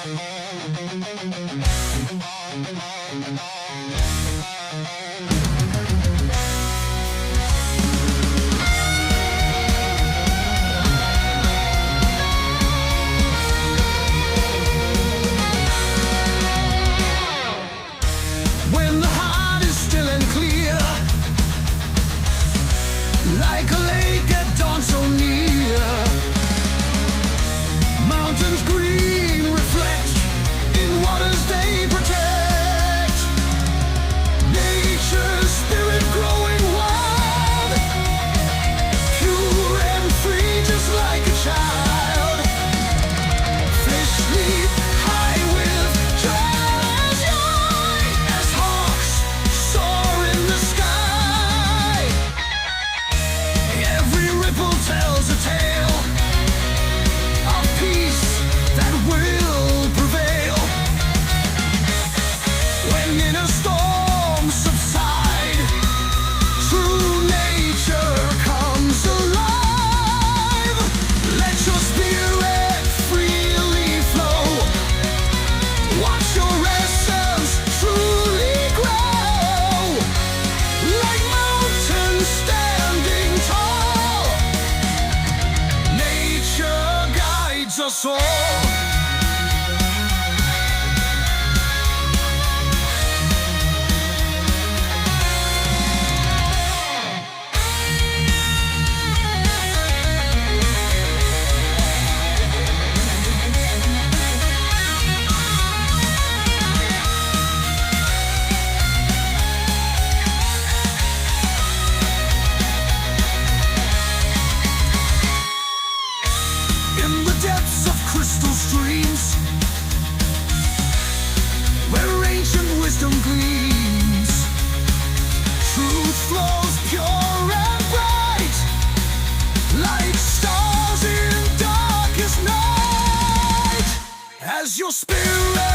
When the heart is still and clear, like a lake at dawn so near, mountains green reflect in waters they protect. Nature's spirit growing wild, pure and free just like a child. Fish leap high with joyous joy as hawks soar in the sky. Every ripple tells a tale of peace that will prevail. When inner storms subside, true nature comes alive. Let your spirit freely flow. Watch your essence truly grow. Like mountains standing tall, nature guides us all. In the depths of crystal streams, where ancient wisdom gleams, truth flows pure and bright, like stars in darkest night. As your spirit